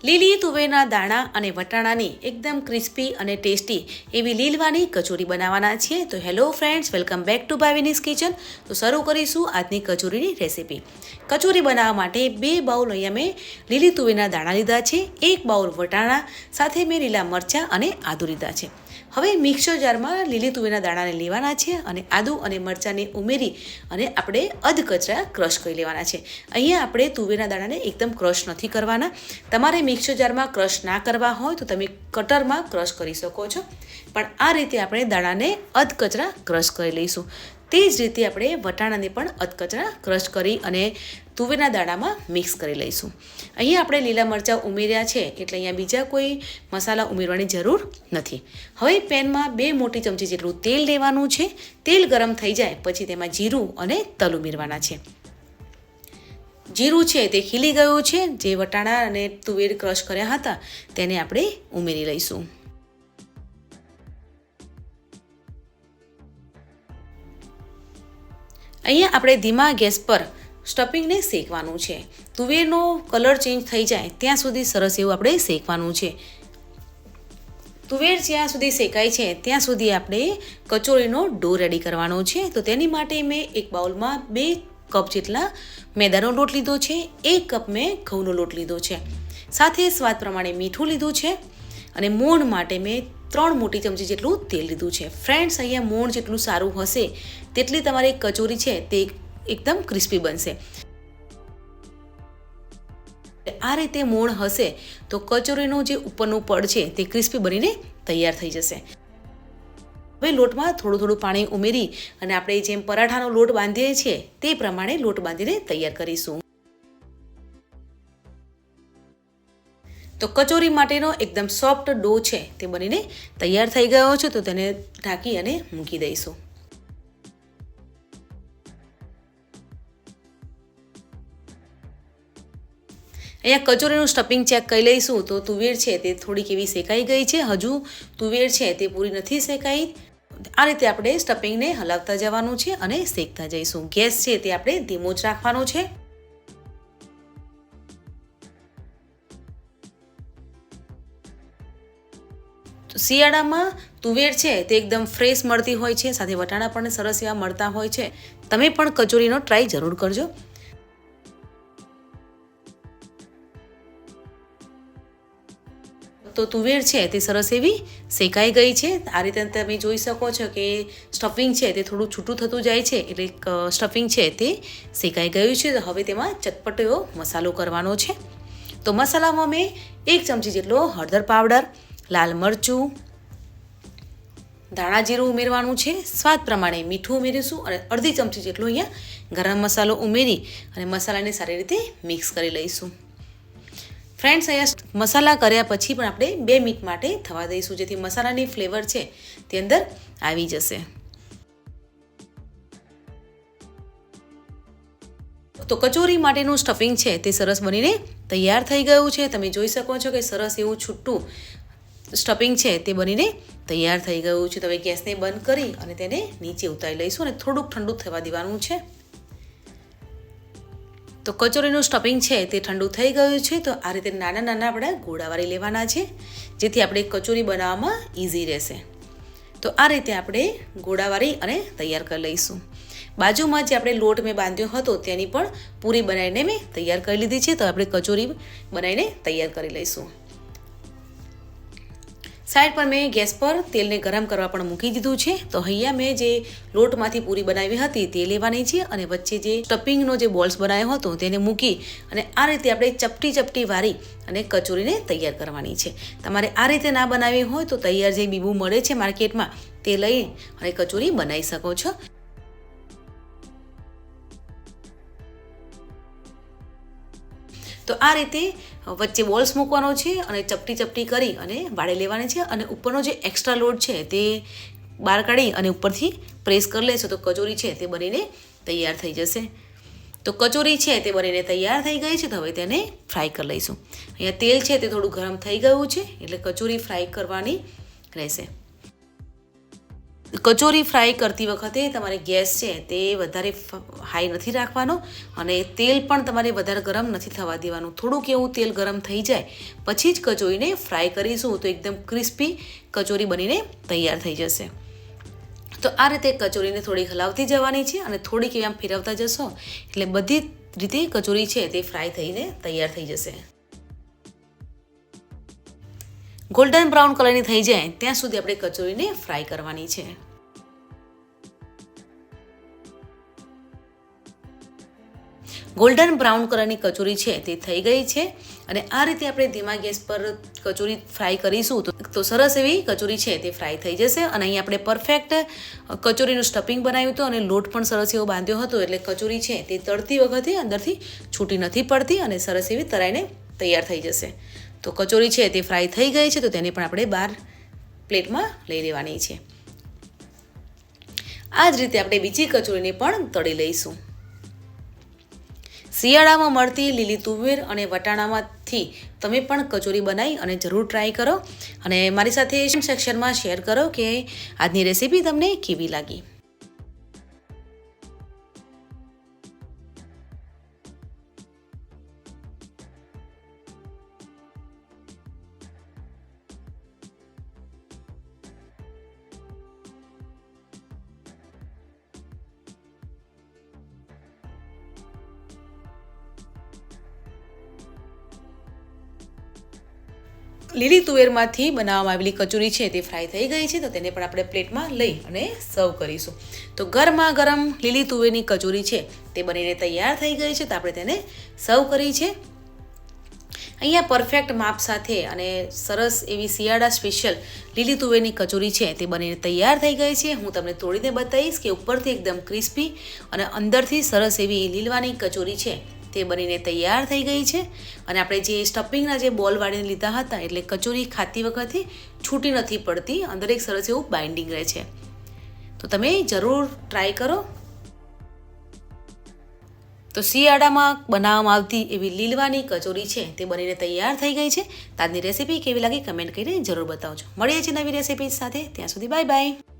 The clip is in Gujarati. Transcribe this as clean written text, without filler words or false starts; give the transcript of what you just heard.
લીલી તુવેરના દાણા અને વટાણાની એકદમ ક્રિસ્પી અને ટેસ્ટી એવી લીલવાની કચોરી બનાવવાના છીએ. તો hello friends, welcome back to Bhavini's kitchen. તો શરૂ કરીશું આજની કચોરીની રેસીપી. કચોરી બનાવવા માટે 2 બાઉલ અહીંયા મેં લીલી તુવેરના દાણા લીધા છે, 1 બાઉલ વટાણા, સાથે મેં લીલા મરચાં અને આદુ લીધા છે. હવે મિક્સર જારમાં લીલી તુવેરના દાણાને લેવાના છે અને આદુ અને મરચાંને ઉમેરી અને આપણે અધકચરા ક્રશ કરી લેવાના છે. અહીંયા આપણે તુવેરના દાણાને એકદમ ક્રશ નથી કરવાના. તમારે મિક્સર જારમાં ક્રશ ના કરવા હોય તો તમે કટરમાં ક્રશ કરી શકો છો, પણ આ રીતે આપણે દાણાને અધકચરા ક્રશ કરી લઈશું. તે જ રીતે આપણે વટાણાને પણ અધકચરા ક્રશ કરી અને તુવેરના દાણામાં મિક્સ કરી લઈશું. અહીંયા આપણે લીલા મરચાં ઉમેર્યા છે એટલે અહીંયા બીજા કોઈ મસાલા ઉમેરવાની જરૂર નથી. હવે પેનમાં 2 મોટી ચમચી જેટલું તેલ લેવાનું છે. તેલ ગરમ થઈ જાય પછી તેમાં જીરું અને તલ ઉમેરવાના છે. જીરું છે તે ખીલી ગયું છે. જે વટાણા અને તુવેર ક્રશ કર્યા હતા તેને આપણે ઉમેરી લઈશું. અહીંયા આપણે ધીમા ગેસ પર સ્ટફિંગને શેકવાનું છે. તુવેરનો કલર ચેન્જ થઈ જાય ત્યાં સુધી સરસ એવું આપણે શેકવાનું છે. તુવેર જ્યાં સુધી શેકાય છે ત્યાં સુધી આપણે કચોરીનો ડો રેડી કરવાનો છે. તો તેની માટે મેં એક બાઉલમાં 2 કપ જેટલા મેદાનો લોટ લીધો છે, 1 કપ મેં ઘઉંનો લોટ લીધો છે, સાથે સ્વાદ પ્રમાણે મીઠું લીધું છે અને મોણ માટે મેં 3 મોટી ચમચી જેટલું તેલ લીધું છે. ફ્રેન્ડ્સ, અહીંયા મોણ જેટલું સારું હશે તેટલી તમારી કચોરી છે તે એકદમ ક્રિસ્પી બનશે. આ રીતે મોણ હશે તો કચોરીનું જે ઉપરનું પડ છે તે ક્રિસ્પી બનીને તૈયાર થઈ જશે. હવે લોટમાં થોડું પાણી ઉમેરી અને આપણે જેમ પરાઠાનો લોટ બાંધીએ છીએ તે પ્રમાણે લોટ બાંધીને તૈયાર કરીશું. તો કચોરી માટેનો એકદમ સોફ્ટ ડો છે તે બનીને તૈયાર થઈ ગયો છે. તો તેને ઢાંકી અને મૂકી દઈશું. અહીંયા કચોરીનું સ્ટફિંગ ચેક કરી લઈશું. તો તુવેર છે તે થોડીક એવી શેકાઈ ગઈ છે, હજુ તુવેર છે તે પૂરી નથી શેકાઈ. આ રીતે આપણે સ્ટફિંગને હલાવતા જવાનું છે અને શેકતા જઈશું. ગેસ છે તે આપણે ધીમો જ રાખવાનો છે. શિયાળામાં તુવેર છે તે એકદમ ફ્રેશ મળતી હોય છે, સાથે વટાણા પણ સરસ એવા મળતા હોય છે. તમે પણ કચોરીનો ટ્રાય જરૂર કરજો. તો તુવેર છે તે સરસ એવી શેકાઈ ગઈ છે. આ રીતે તમે જોઈ શકો છો કે સ્ટફિંગ છે તે થોડું છૂટું થતું જાય છે એટલે સ્ટફિંગ છે તે શેકાઈ ગયું છે. તો હવે તેમાં ચટપટો એવો મસાલો કરવાનો છે. તો મસાલામાં મેં 1 ચમચી જેટલો હળદર પાવડર, લાલ મરચું, ધાણા જીરું ઉમેરવાનું છે, સ્વાદ પ્રમાણે મીઠું ઉમેરીશું અને અડધી ચમચી જેટલો અહીંયા ગરમ મસાલો ઉમેરી અને મસાલાને સારી રીતે મિક્સ કરી લઈશું. ફ્રેન્ડ્સ, અહીંયા મસાલા કર્યા પછી પણ આપણે 2 મિનિટ માટે થવા દઈશું, જેથી મસાલાની ફ્લેવર છે તે અંદર આવી જશે. તો કચોરી માટેનું સ્ટફિંગ છે તે સરસ બનીને તૈયાર થઈ ગયું છે. તમે જોઈ શકો છો કે સરસ એવું છૂટું સ્ટફિંગ છે તે બનીને તૈયાર થઈ ગયું છે. તો હવે ગેસને બંધ કરી અને તેને નીચે ઉતારી લઈશું અને થોડુંક ઠંડુ થવા દેવાનું છે. તો કચોરીનું સ્ટફિંગ છે તે ઠંડુ થઈ ગયું છે. તો આ રીતે નાના આપણે ગોળા વાળી લેવાના છે, જેથી આપણે કચોરી બનાવવામાં ઇઝી રહેશે. તો આ રીતે આપણે ગોળા વાળી અને તૈયાર કરી લઈશું. બાજુમાં જે આપણે લોટ મેં બાંધ્યો હતો તેની પણ પૂરી બનાવીને મેં તૈયાર કરી લીધી છે. તો આપણે કચોરી બનાવીને તૈયાર કરી લઈશું. સાઈડ પર મેં ગેસ પર તેલને ગરમ કરવા પણ મૂકી દીધું છે. તો અહીંયા મેં જે લોટમાંથી પૂરી બનાવી હતી તે લેવાની છે અને વચ્ચે જે સ્ટફિંગનો જે બોલ્સ બનાવ્યો હતો તેને મૂકી અને આ રીતે આપણે ચપટી વારી અને કચોરીને તૈયાર કરવાની છે. તમારે આ રીતે ના બનાવી હોય તો તૈયાર જે બીબુ મળે છે માર્કેટમાં તે લઈ અને કચોરી બનાવી શકો છો. તો આ રીતે વચ્ચે બોલ્સ મૂકવાનો છે અને ચપટી કરી અને વાળી લેવાની છે અને ઉપરનો જે એક્સ્ટ્રા લોટ છે તે બહાર કાઢી અને ઉપરથી પ્રેસ કરી લેશો તો કચોરી છે તે બનીને તૈયાર થઈ જશે. તો કચોરી છે તે બનીને તૈયાર થઈ ગઈ છે. તો હવે તેને ફ્રાય કરી લઈશું. અહીંયા તેલ છે તે થોડું ગરમ થઈ ગયું છે એટલે કચોરી ફ્રાય કરવાની રહેશે. કચોરી ફ્રાય કરતી વખતે તમારે ગેસ છે તે વધારે હાઈ નથી રાખવાનો અને તેલ પણ તમારે વધારે ગરમ નથી થવા દેવાનું. થોડુંક એવું તેલ ગરમ થઈ જાય પછી જ કચોરીને ફ્રાય કરીશું તો એકદમ ક્રિસ્પી કચોરી બનીને તૈયાર થઈ જશે. તો આ રીતે કચોરીને થોડીક હલાવતી જવાની છે અને થોડીક એવી આમ ફેરવતા જશો એટલે બધી રીતે કચોરી છે તે ફ્રાય થઈને તૈયાર થઈ જશે. ગોલ્ડન બ્રાઉન કલરની થઈ જાય ત્યાં સુધી આપણે કચોરીને ફ્રાય કરવાની છે. ગોલ્ડન બ્રાઉન કલરની કચોરી છે તે થઈ ગઈ છે અને આ રીતે આપણે ધીમા ગેસ પર કચોરી ફ્રાય કરીશું તો સરસ એવી કચોરી છે તે ફ્રાય થઈ જશે. અને અહીં આપણે પરફેક્ટ કચોરીનું સ્ટફિંગ બનાવ્યું હતું અને લોટ પણ સરસ એવો બાંધ્યો હતો એટલે કચોરી છે તે તળતી વખતે અંદરથી છૂટી નથી પડતી અને સરસ એવી તળાઈને તૈયાર થઈ જશે. તો કચોરી છે તે ફ્રાય થઈ ગઈ છે તો તેને પણ આપણે બહાર પ્લેટમાં લઈ લેવાની છે. આ જ રીતે આપણે બીજી કચોરીને પણ તળી લઈશું. શિયાળામાં મળતી લીલી તુવેર અને વટાણામાંથી તમે પણ કચોરી બનાવી અને જરૂર ટ્રાય કરો અને મારી સાથે સેક્શનમાં શેર કરો કે આજની રેસીપી તમને કેવી લાગી. લીલી તુવેરમાંથી બનાવવામાં આવેલી કચોરી છે તે ફ્રાય થઈ ગઈ છે તો તેને પણ આપણે પ્લેટમાં લઈ અને સર્વ કરીશું. તો ગરમા ગરમ લીલી તુવેરની કચોરી છે તે બનીને તૈયાર થઈ ગઈ છે તો આપણે તેને સર્વ કરી છે. અહીંયા પરફેક્ટ માપ સાથે અને સરસ એવી શિયાળા સ્પેશિયલ લીલી તુવેરની કચોરી છે તે બનીને તૈયાર થઈ ગઈ છે. હું તમને તોડીને બતાવીશ કે ઉપરથી એકદમ ક્રિસ્પી અને અંદરથી સરસ એવી લીલવાની કચોરી છે તે બનીને તૈયાર થઈ ગઈ છે. અને આપણે જે સ્ટફિંગના જે બોલ વાળીને લીધા હતા એટલે કચોરી ખાતી વખતે છૂટી નથી પડતી, અંદર એક સરસ એવું બાઇન્ડિંગ રહે છે. તો તમે જરૂર ટ્રાય કરો. તો શિયાળામાં બનાવવામાં આવતી એવી લીલવાની કચોરી છે તે બનીને તૈયાર થઈ ગઈ છે. આજની રેસીપી કેવી લાગી કમેન્ટ કરીને જરૂર બતાવજો. મળીએ છીએ નવી રેસીપી સાથે. ત્યાં સુધી બાય બાય.